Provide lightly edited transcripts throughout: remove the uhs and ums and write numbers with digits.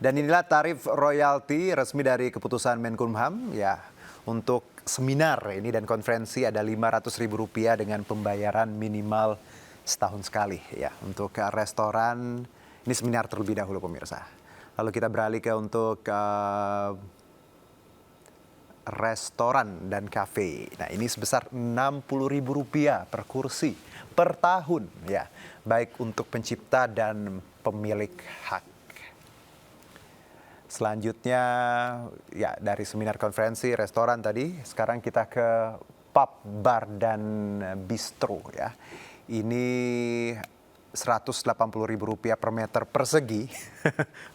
Dan inilah tarif royalti resmi dari keputusan Menkumham ya untuk seminar ini dan konferensi ada Rp500.000 dengan pembayaran minimal setahun sekali ya. Untuk restoran ini seminar terlebih dahulu pemirsa. Lalu kita beralih ke untuk restoran dan kafe. Nah ini sebesar Rp60.000 per kursi per tahun ya. Baik untuk pencipta dan pemilik hak. Selanjutnya ya dari seminar konferensi restoran tadi, sekarang kita ke pub, bar dan bistro ya. Ini Rp180.000 per meter persegi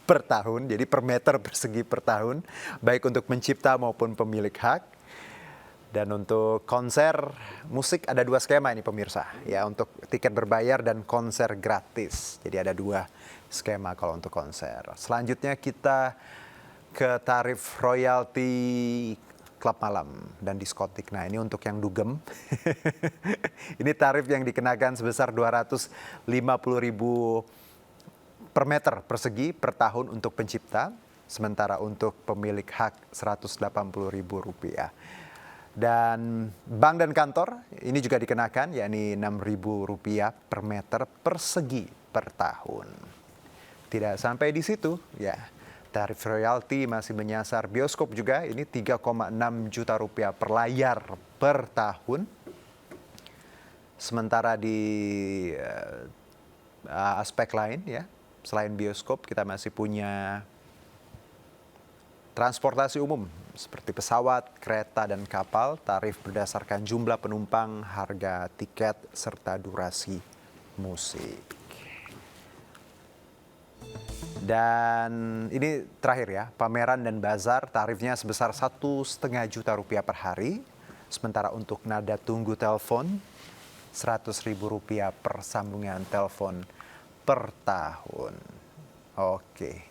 per tahun. Jadi per meter persegi per tahun, baik untuk pencipta maupun pemilik hak. Dan untuk konser musik ada 2 skema ini pemirsa ya, untuk tiket berbayar dan konser gratis. Jadi ada 2 skema kalau untuk konser. Selanjutnya kita ke tarif royalti klub malam dan diskotik. Nah ini untuk yang dugem. Ini tarif yang dikenakan sebesar Rp250.000 per meter persegi per tahun untuk pencipta. Sementara untuk pemilik hak Rp180.000. Dan bank dan kantor ini juga dikenakan yakni Rp6.000 per meter persegi per tahun. Tidak sampai di situ ya. Tarif royalti masih menyasar bioskop juga, ini Rp3,6 juta per layar per tahun. Sementara di aspek lain ya, selain bioskop kita masih punya transportasi umum seperti pesawat, kereta, dan kapal. Tarif berdasarkan jumlah penumpang, harga tiket, serta durasi musik. Dan ini terakhir ya, pameran dan bazar tarifnya sebesar Rp1,5 juta per hari. Sementara untuk nada tunggu telepon, Rp100.000 per sambungan telepon per tahun. Oke.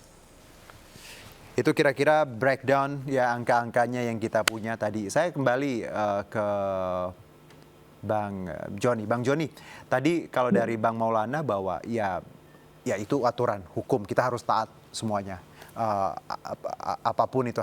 Itu kira-kira breakdown ya angka-angkanya yang kita punya tadi. Saya kembali ke Bang Joni. Bang Joni, tadi kalau dari Bang Maulana bahwa ya itu aturan hukum, kita harus taat semuanya. Apapun itu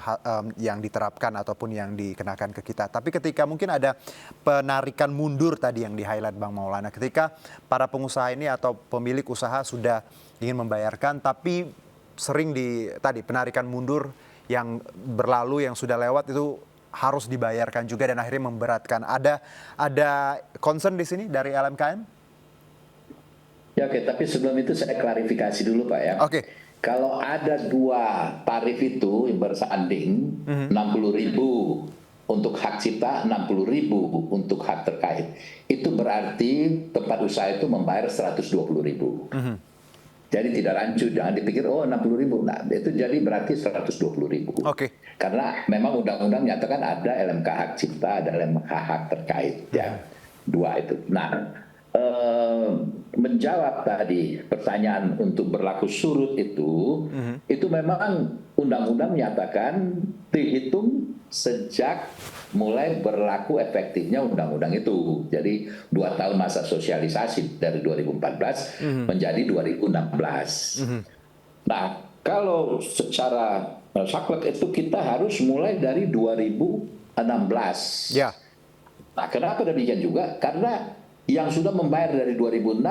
yang diterapkan ataupun yang dikenakan ke kita. Tapi ketika mungkin ada penarikan mundur tadi yang di-highlight Bang Maulana. Ketika para pengusaha ini atau pemilik usaha sudah ingin membayarkan tapi sering tadi penarikan mundur yang berlalu yang sudah lewat itu harus dibayarkan juga dan akhirnya memberatkan. Ada concern di sini dari LMKN? Ya oke, tapi sebelum itu saya klarifikasi dulu Pak ya. Oke. Kalau ada 2 tarif itu yang bersanding, Rp60.000 untuk hak cipta, Rp60.000 untuk hak terkait. Itu berarti tempat usaha itu membayar Rp120.000. Jadi tidak rancu, jangan dipikir Rp60.000. Nah, itu jadi berarti Rp120.000. Oke. Karena memang undang-undang menyatakan ada LMK hak cipta, ada LMK hak terkait ya. 2 itu. Nah, menjawab tadi pertanyaan untuk berlaku surut itu memang undang-undang menyatakan dihitung sejak mulai berlaku efektifnya undang-undang itu. Jadi 2 tahun masa sosialisasi dari 2014 menjadi 2016. Nah, kalau secara saklek itu kita harus mulai dari 2016. Ya. Nah, kenapa demikian juga? Karena yang sudah membayar dari 2016,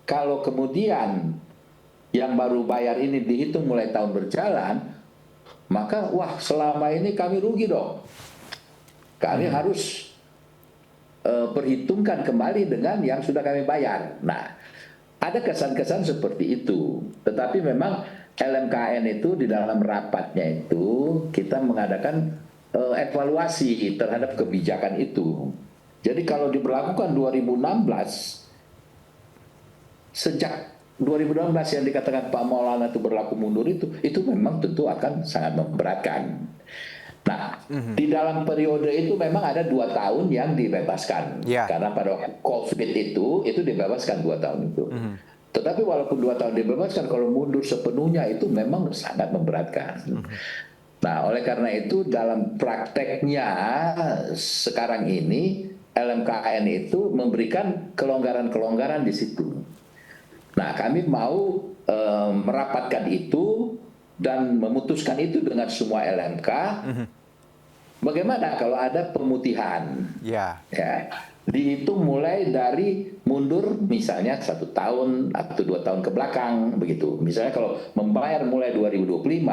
kalau kemudian yang baru bayar ini dihitung mulai tahun berjalan, maka wah selama ini kami rugi dong. Kami harus perhitungkan kembali dengan yang sudah kami bayar. Nah, ada kesan-kesan seperti itu. Tetapi memang LMKN itu di dalam rapatnya itu kita mengadakan evaluasi terhadap kebijakan itu. Jadi kalau diberlakukan 2016, sejak 2016 yang dikatakan Pak Maulana itu berlaku mundur itu memang tentu akan sangat memberatkan. Nah, di dalam periode itu memang ada 2 tahun yang dibebaskan. Karena pada waktu COVID itu dibebaskan 2 tahun itu. Tetapi walaupun 2 tahun dibebaskan, kalau mundur sepenuhnya itu memang sangat memberatkan. Nah, oleh karena itu dalam prakteknya sekarang ini LMKN itu memberikan kelonggaran-kelonggaran di situ. Nah, kami mau merapatkan itu dan memutuskan itu dengan semua LMK, bagaimana kalau ada pemutihan? Ya. Ya, dihitung mulai dari mundur misalnya 1 tahun atau 2 tahun ke belakang begitu. Misalnya kalau membayar mulai 2025,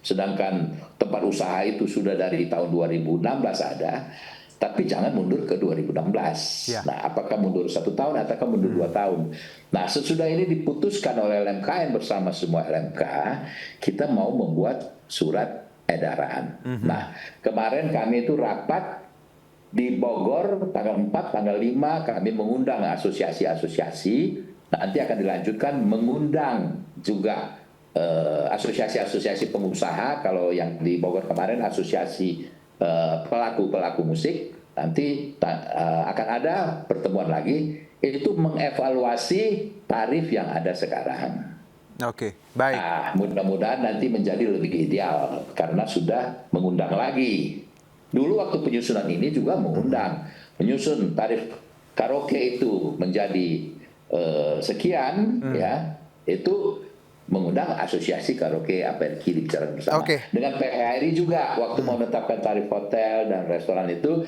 sedangkan tempat usaha itu sudah dari tahun 2016 ada, tapi jangan mundur ke 2016. Ya. Nah, apakah mundur 1 tahun ataukah mundur 2 tahun? Nah, sesudah ini diputuskan oleh LMKN bersama semua LMK, kita mau membuat surat edaran. Nah, kemarin kami itu rapat di Bogor tanggal 4, tanggal 5 kami mengundang asosiasi-asosiasi. Nanti akan dilanjutkan mengundang juga asosiasi-asosiasi pengusaha. Kalau yang di Bogor kemarin asosiasi pelaku-pelaku musik. Nanti akan ada pertemuan lagi, itu mengevaluasi tarif yang ada sekarang. Oke, baik. Nah, mudah-mudahan nanti menjadi lebih ideal karena sudah mengundang lagi. Dulu waktu penyusunan ini juga mengundang, menyusun tarif karaoke itu menjadi sekian, ya, itu mengundang asosiasi karaoke APRI dibicarakan bersama. Dengan PHRI juga waktu mau menetapkan tarif hotel dan restoran itu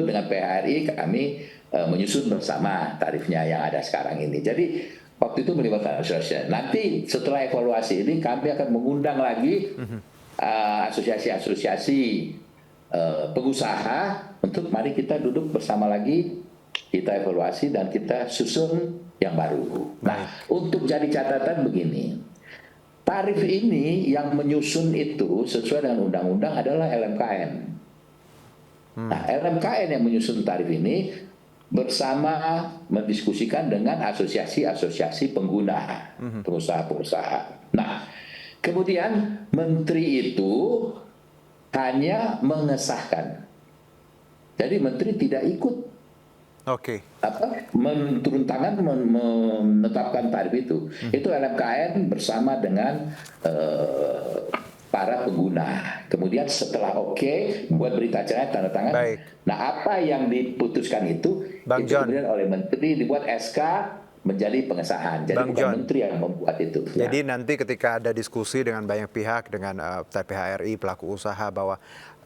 dengan PHRI kami menyusun bersama tarifnya yang ada sekarang ini. Jadi waktu itu melibatkan asosiasi. Nanti setelah evaluasi ini kami akan mengundang lagi asosiasi-asosiasi pengusaha untuk mari kita duduk bersama lagi, kita evaluasi dan kita susun yang baru. Nah, untuk jadi catatan begini, tarif ini yang menyusun itu sesuai dengan undang-undang adalah LMKN. Nah, LMKN yang menyusun tarif ini bersama mendiskusikan dengan asosiasi-asosiasi pengguna, pengusaha-pengusaha. Nah, kemudian menteri itu hanya mengesahkan. Jadi menteri tidak ikut turun tangan menetapkan tarif itu. Itu LMKN bersama dengan para pengguna. Kemudian setelah buat berita acara tanda tangan. Nah, apa yang diputuskan itu kemudian oleh menteri dibuat SK menjadi pengesahan. Jadi bukan menteri yang membuat itu. Jadi nanti ketika ada diskusi dengan banyak pihak, dengan TPHRI, pelaku usaha, bahwa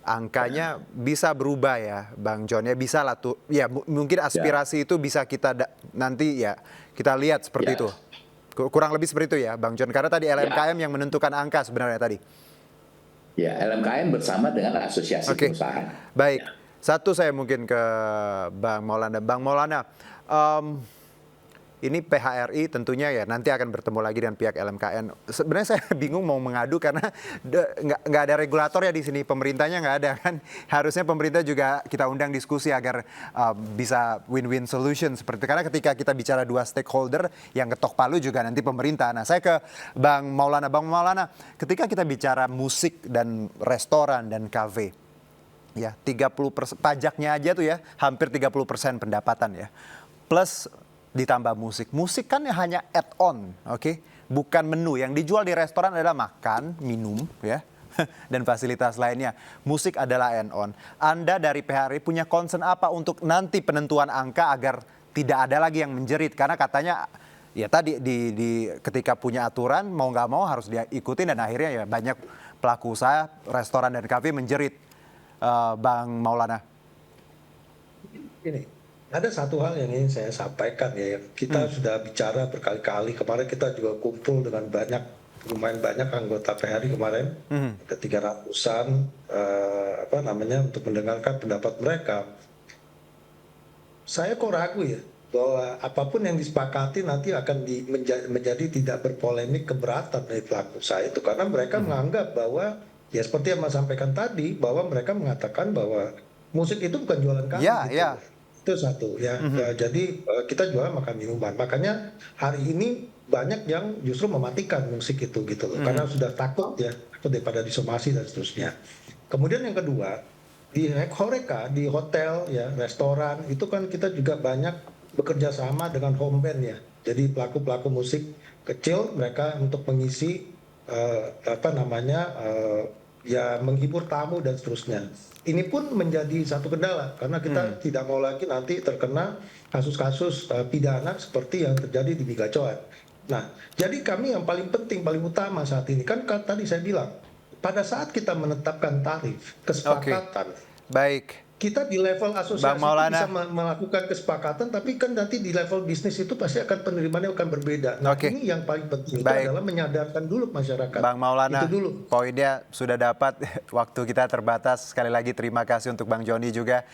angkanya bisa berubah ya, Bang John, ya bisa lah tuh. Ya mungkin aspirasi itu bisa kita nanti ya kita lihat seperti itu. Kurang lebih seperti itu ya, Bang John. Karena tadi LMKM yang menentukan angka sebenarnya tadi. Ya, LMKM bersama dengan asosiasi pengusaha. Baik. Satu saya mungkin ke Bang Maulana. Bang Maulana, ini PHRI tentunya ya nanti akan bertemu lagi dengan pihak LMKN. Sebenarnya saya bingung mau mengadu karena nggak ada regulator ya di sini, pemerintahnya nggak ada kan. Harusnya pemerintah juga kita undang diskusi agar bisa win-win solution seperti itu. Karena ketika kita bicara dua stakeholder yang ketok palu juga nanti pemerintah. Nah, saya ke Bang Maulana. Bang Maulana, ketika kita bicara musik dan restoran dan kafe, ya 30% pajaknya aja tuh ya hampir 30% pendapatan ya. Plus ditambah musik. Musik kan hanya add-on, bukan menu. Yang dijual di restoran adalah makan, minum, ya, dan fasilitas lainnya. Musik adalah add-on. Anda dari PHRI punya concern apa untuk nanti penentuan angka agar tidak ada lagi yang menjerit? Karena katanya, ya tadi ketika punya aturan, mau nggak mau harus diikutin dan akhirnya ya banyak pelaku usaha, restoran dan kafe menjerit. Bang Maulana. Ini. Ada satu hal yang ingin saya sampaikan ya, kita sudah bicara berkali-kali, kemarin kita juga kumpul dengan lumayan banyak anggota PHRI kemarin, ke 300-an, untuk mendengarkan pendapat mereka. Saya kok ragu ya, bahwa apapun yang disepakati nanti akan menjadi tidak berpolemik keberatan dari pelaku usaha itu, karena mereka menganggap bahwa, ya seperti yang Mas sampaikan tadi, bahwa mereka mengatakan bahwa musik itu bukan jualan kami. Itu satu ya. Jadi kita jual makan minuman. Makanya hari ini banyak yang justru mematikan musik itu gitu loh. Karena sudah takut daripada disomasi dan seterusnya. Kemudian yang kedua, di Horeca, di hotel ya, restoran itu kan kita juga banyak bekerja sama dengan home band ya. Jadi pelaku-pelaku musik kecil mereka untuk mengisi ya menghibur tamu dan seterusnya. Ini pun menjadi satu kendala karena kita tidak mau lagi nanti terkena kasus-kasus pidana seperti yang terjadi di Bigacoan. Nah, jadi kami yang paling penting, paling utama saat ini kan tadi saya bilang, pada saat kita menetapkan tarif, Oke, kesepakatan, baik. kita di level Bang asosiasi itu Maulana. bisa melakukan kesepakatan, tapi kan nanti di level bisnis itu pasti akan penerimaannya akan berbeda. Nah, Oke, ini yang paling penting itu baik. adalah menyadarkan dulu masyarakat. Bang Itu Maulana, dulu. poinnya sudah dapat. Waktu kita terbatas. Sekali lagi terima kasih untuk Bang Joni juga.